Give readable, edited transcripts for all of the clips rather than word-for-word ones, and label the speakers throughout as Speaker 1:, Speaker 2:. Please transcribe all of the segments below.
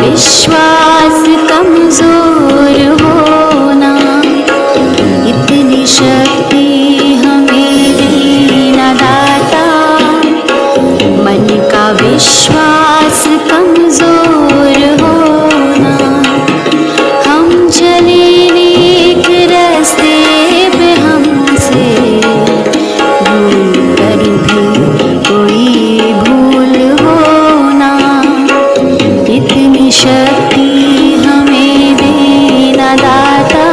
Speaker 1: विश्वास कमजोर होना, इतनी शक्ति हमें देना दाता। मन का विश्वास कमजोर होना, हम चले नेक रास्ते पे हमसे भूल कर भी कोई भूल होना, इतनी शक्ति हमें देना दाता।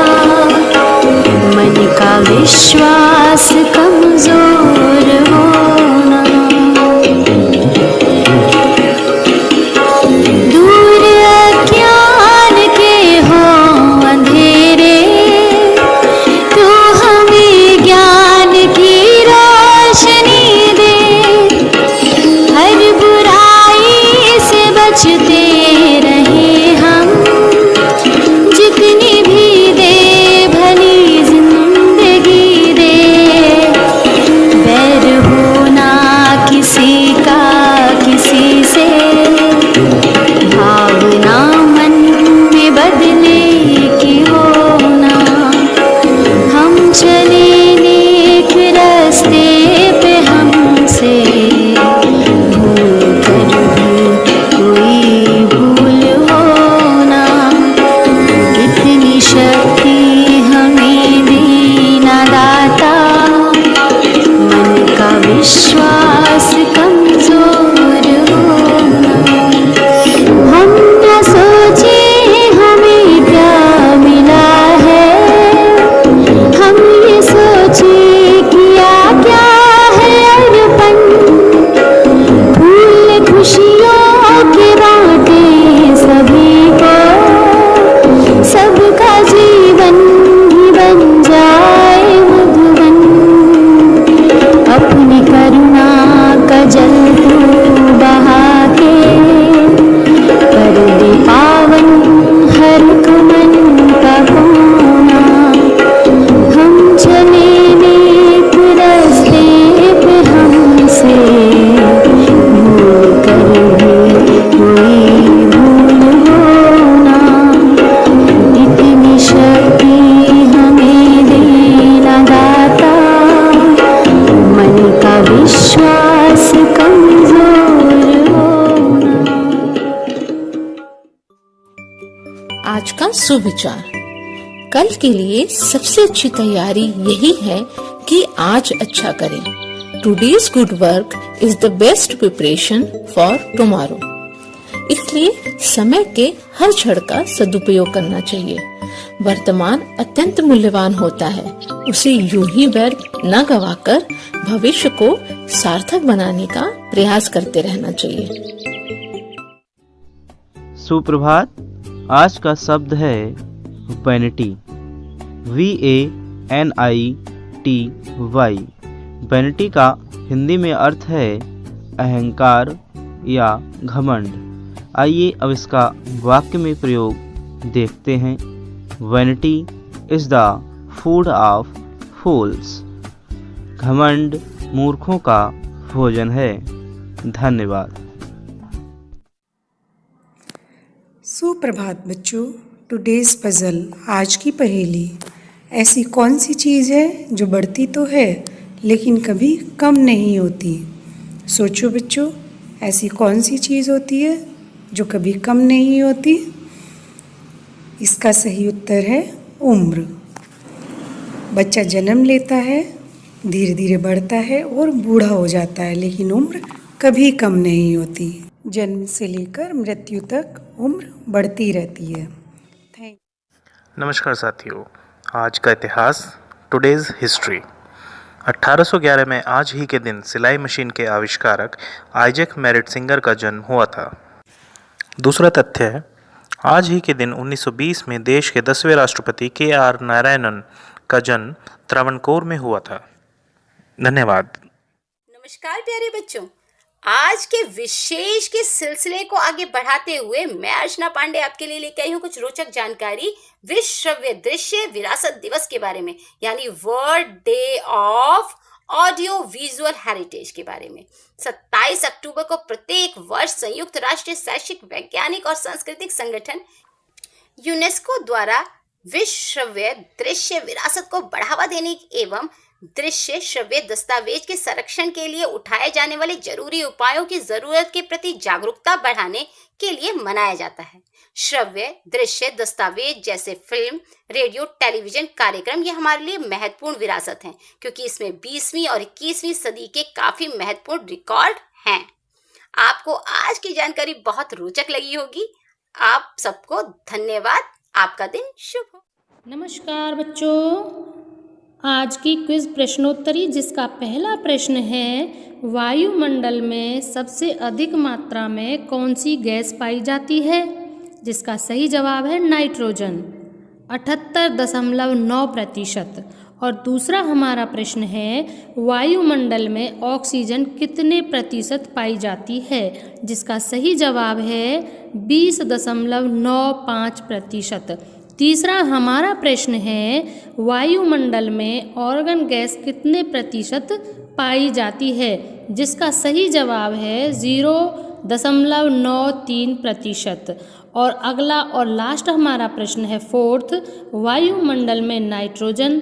Speaker 1: मन का विश्वास कमजोर होना, दूर अज्ञान के हो अंधेरे, तू हमें ज्ञान की रोशनी दे। हर बुराई से बचते रहे हम, जितनी भी दे भली जिंदगी दे। बैर होना किसी का किसी से, भावना मन में बदले की होना। हम चले नेक रास्ते पे हमसे भूल कर भी कोई भूल होना, इतनी शक्ति हमें देना दाता। मन का विश्वास कमजोर होना, हम न सोचे हमें क्या मिला है, हम ये सोचे किया क्या है अर्पण। फूल खुशियों के बांटे सभी को, सबका जीवन ही बन जाए मधुबन। अपनी करुणा का जल तू बहा के, कर दे पावन हर एक मन का कोना। हम चले नेक रास्ते पे हमसे भूल कर भी कोई भूल होना, इतनी शक्ति हमें देना दाता। मन का विश्वास कमजोर होना।
Speaker 2: आज का सुविचार, कल के लिए सबसे अच्छी तैयारी यही है कि आज अच्छा करें। Today's good work is the best preparation for tomorrow. इसलिए समय के हर क्षण का सदुपयोग करना चाहिए। वर्तमान अत्यंत मूल्यवान होता है, उसे यूं ही व्यर्थ न गवाकर भविष्य को सार्थक बनाने का प्रयास करते रहना चाहिए।
Speaker 3: सुप्रभात। आज का शब्द है वैनिटी, VANITY। वैनिटी का हिंदी में अर्थ है अहंकार या घमंड। आइए अब इसका वाक्य में प्रयोग देखते हैं। Vanity is the food of fools. घमंड मूर्खों का भोजन है। धन्यवाद।
Speaker 4: सुप्रभात बच्चों। टुडेज पजल, आज की पहेली। ऐसी कौन सी चीज़ है जो बढ़ती तो है लेकिन कभी कम नहीं होती? सोचो बच्चों, ऐसी कौन सी चीज़ होती है जो कभी कम नहीं होती? इसका सही उत्तर है उम्र। बच्चा जन्म लेता है, धीरे धीरे बढ़ता है और बूढ़ा हो जाता है, लेकिन उम्र कभी कम नहीं होती। जन्म से लेकर मृत्यु तक उम्र बढ़ती रहती है। थैंक
Speaker 5: नमस्कार साथियों, आज का इतिहास, टुडेज हिस्ट्री। 1811 में आज ही के दिन सिलाई मशीन के आविष्कारक आइजैक मेरिट सिंगर का जन्म हुआ था। दूसरा तथ्य है, आज ही के दिन 1920 में देश के 10वें राष्ट्रपति KR नारायणन का जन्म त्रावणकोर में हुआ था। धन्यवाद।
Speaker 6: नमस्कार प्यारे बच्चों, आज के विशेष के सिलसिले को आगे बढ़ाते हुए मैं अर्चना पांडे आपके लिए लेकर आई हूँ कुछ रोचक जानकारी विश्व दृश्य विरासत दिवस के बारे में, यानी world day of audio visual heritage के बारे में। 27 अक्टूबर को प्रत्येक वर्ष संयुक्त राष्ट्र शैक्षिक, वैज्ञानिक और सांस्कृतिक संगठन यूनेस्को द्वारा विश्व श्रव्य दृश्य विरासत को बढ़ावा देने एवं दृश्य श्रव्य दस्तावेज के संरक्षण के लिए उठाए जाने वाले जरूरी उपायों की जरूरत के प्रति जागरूकता बढ़ाने के लिए मनाया जाता है। श्रव्य दृश्य दस्तावेज जैसे फिल्म, रेडियो, टेलीविजन कार्यक्रम ये हमारे लिए महत्वपूर्ण विरासत हैं, क्योंकि इसमें 20वीं और 21वीं सदी के काफी महत्वपूर्ण रिकॉर्ड हैं। आपको आज की जानकारी बहुत रोचक लगी होगी। आप सबको धन्यवाद। आपका दिन शुभ हो।
Speaker 1: नमस्कार बच्चों, आज की क्विज प्रश्नोत्तरी जिसका पहला प्रश्न है, वायुमंडल में सबसे अधिक मात्रा में कौन सी गैस पाई जाती है? जिसका सही जवाब है नाइट्रोजन, 78.9%। और दूसरा हमारा प्रश्न है, वायुमंडल में ऑक्सीजन कितने प्रतिशत पाई जाती है? जिसका सही जवाब है 20.95%। तीसरा हमारा प्रश्न है, वायुमंडल में ऑर्गन गैस कितने प्रतिशत पाई जाती है? जिसका सही जवाब है 0.93%। और अगला और लास्ट हमारा प्रश्न है फोर्थ, वायुमंडल में नाइट्रोजन,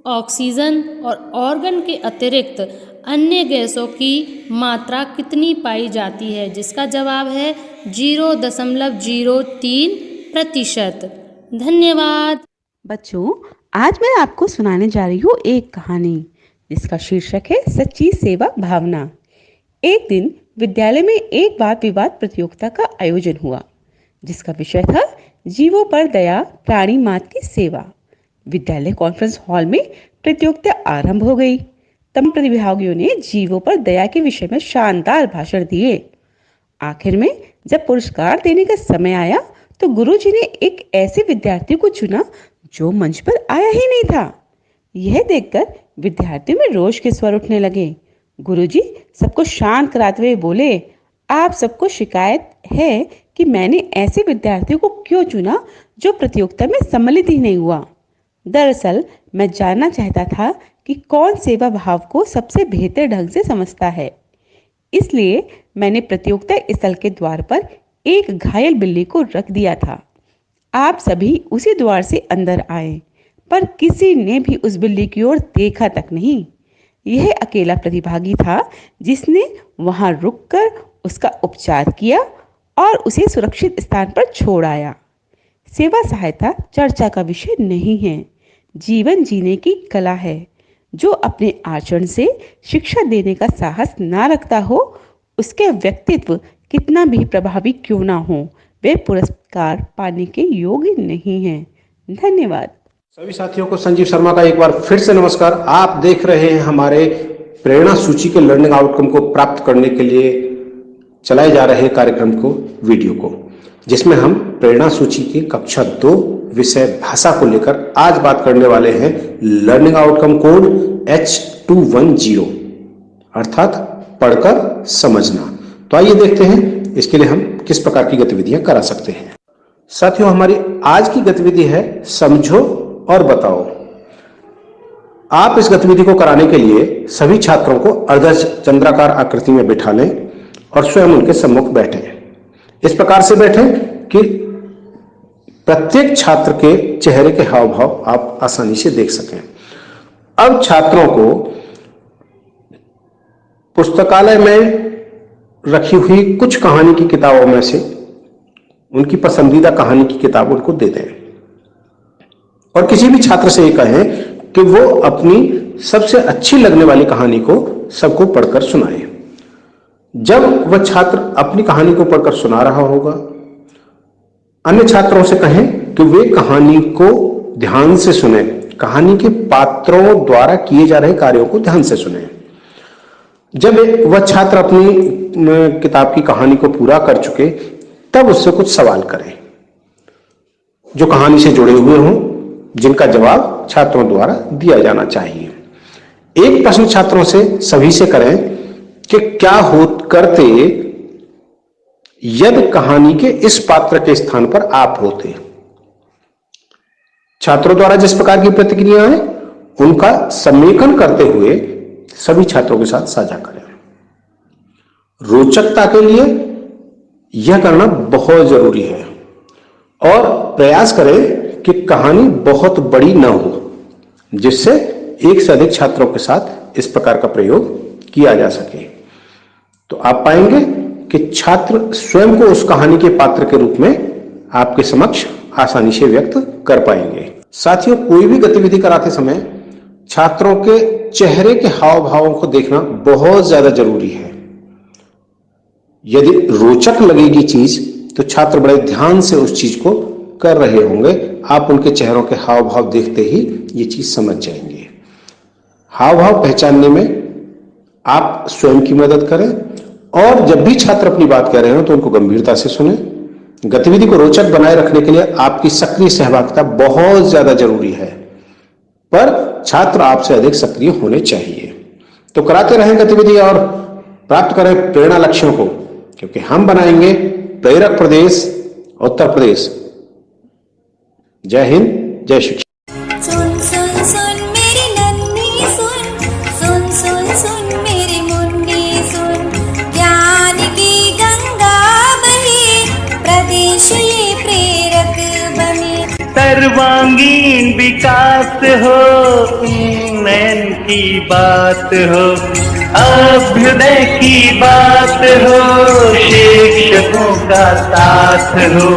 Speaker 1: ऑक्सीजन और ऑर्गन के अतिरिक्त अन्य गैसों की मात्रा कितनी पाई जाती है? जिसका जवाब है 0.03%। धन्यवाद।
Speaker 7: बच्चों, आज मैं आपको सुनाने जा रही हूँ एक कहानी जिसका शीर्षक है सच्ची सेवा भावना। एक दिन विद्यालय में एक वाद विवाद प्रतियोगिता का आयोजन हुआ जिसका विषय था जीवों पर दया, प्राणी मात्र की सेवा। विद्यालय कॉन्फ्रेंस हॉल में प्रतियोगिता आरंभ हो गई। तमाम प्रतिभागियों ने जीवों पर दया के विषय में शानदार भाषण दिए। आखिर में जब पुरस्कार देने का समय आया तो गुरुजी ने एक ऐसे विद्यार्थी को चुना जो मंच पर आया ही नहीं था। यह देखकर विद्यार्थियों में रोष के स्वर उठने लगे। गुरुजी सबको शांत कराते हुए बोले, आप सबको शिकायत है कि मैंने ऐसे विद्यार्थियों को क्यों चुना जो प्रतियोगिता में सम्मिलित ही नहीं हुआ। दरअसल मैं जानना चाहता था कि कौन सेवा भाव को सबसे बेहतर ढंग से समझता है। इसलिए मैंने प्रतियोगिता स्थल के द्वार पर एक घायल बिल्ली को रख दिया था। आप सभी उसी द्वार से अंदर आए, पर किसी ने भी उस बिल्ली की ओर देखा तक नहीं। यह अकेला प्रतिभागी था जिसने वहां रुककर उसका उपचार किया और उसे सुरक्षित स्थान पर छोड़ आया। सेवा सहायता चर्चा का विषय नहीं है, जीवन जीने की कला है। जो अपने आचरण से शिक्षा देने का साहस ना रखता हो, उसके व्यक्तित्व कितना भी प्रभावी क्यों ना हो, वे पुरस्कार पाने के योग्य नहीं हैं। धन्यवाद।
Speaker 8: सभी साथियों को संजीव शर्मा का एक बार फिर से नमस्कार। आप देख रहे हैं हमारे प्रेरणा सूची के लर्निंग आउटकम को प्राप्त करने के लिए चलाए जा रहे कार्यक्रम को, वीडियो को, जिसमें हम प्रेरणा सूची के कक्षा 2 विषय भाषा को लेकर आज बात करने वाले हैं। लर्निंग आउटकम कोड H210 अर्थात पढ़कर समझना। तो आइए देखते हैं इसके लिए हम किस प्रकार की गतिविधियां करा सकते हैं। साथियों, हमारी आज की गतिविधि है समझो और बताओ। आप इस गतिविधि को कराने के लिए सभी छात्रों को अर्धचंद्राकार आकृति में बिठा लें और स्वयं उनके सम्मुख बैठें। इस प्रकार से बैठें कि प्रत्येक छात्र के चेहरे के हाव भाव आप आसानी से देख सकें। अब छात्रों को पुस्तकालय में रखी हुई कुछ कहानी की किताबों में से उनकी पसंदीदा कहानी की किताब उनको दे दें और किसी भी छात्र से ये कहें कि वो अपनी सबसे अच्छी लगने वाली कहानी को सबको पढ़कर सुनाए। जब वह छात्र अपनी कहानी को पढ़कर सुना रहा होगा, अन्य छात्रों से कहें कि वे कहानी को ध्यान से सुने, कहानी के पात्रों द्वारा किए जा रहे कार्यों को ध्यान से सुने। जब वह छात्र अपनी किताब की कहानी को पूरा कर चुके, तब उससे कुछ सवाल करें जो कहानी से जुड़े हुए हों, जिनका जवाब छात्रों द्वारा दिया जाना चाहिए। एक प्रश्न छात्रों से सभी से करें कि क्या हो करते यदि कहानी के इस पात्र के स्थान पर आप होते। छात्रों द्वारा जिस प्रकार की प्रतिक्रिया है उनका समेकन करते हुए सभी छात्रों के साथ साझा करें। रोचकता के लिए यह करना बहुत जरूरी है और प्रयास करें कि कहानी बहुत बड़ी न हो, जिससे एक से अधिक छात्रों के साथ इस प्रकार का प्रयोग किया जा सके। तो आप पाएंगे कि छात्र स्वयं को उस कहानी के पात्र के रूप में आपके समक्ष आसानी से व्यक्त कर पाएंगे। साथियों, कोई भी गतिविधि कराते समय छात्रों के चेहरे के हाव भावों को देखना बहुत ज्यादा जरूरी है। यदि रोचक लगेगी चीज तो छात्र बड़े ध्यान से उस चीज को कर रहे होंगे। आप उनके चेहरों के हाव भाव देखते ही ये चीज समझ जाएंगे। हाव भाव पहचानने में आप स्वयं की मदद करें और जब भी छात्र अपनी बात कह रहे हो तो उनको गंभीरता से सुने। गतिविधि को रोचक बनाए रखने के लिए आपकी सक्रिय सहभागिता बहुत ज्यादा जरूरी है, पर छात्र आपसे अधिक सक्रिय होने चाहिए। तो कराते रहें गतिविधि और प्राप्त करें प्रेरणा लक्ष्यों को, क्योंकि हम बनाएंगे प्रेरक प्रदेश उत्तर प्रदेश। जय हिंद, जय शिक्षा।
Speaker 9: सुन सुन सुन मेरी नन्ही सुन, सुन सुन सुन मेरी मुन्नी सुन, ज्ञान की गंगा बहे, प्रदेश ये प्रेरक बने।
Speaker 10: सर्वांगीण विकास हो, उन्नयन की बात हो, अभ्युदय की बात हो, शिक्षकों का साथ हो।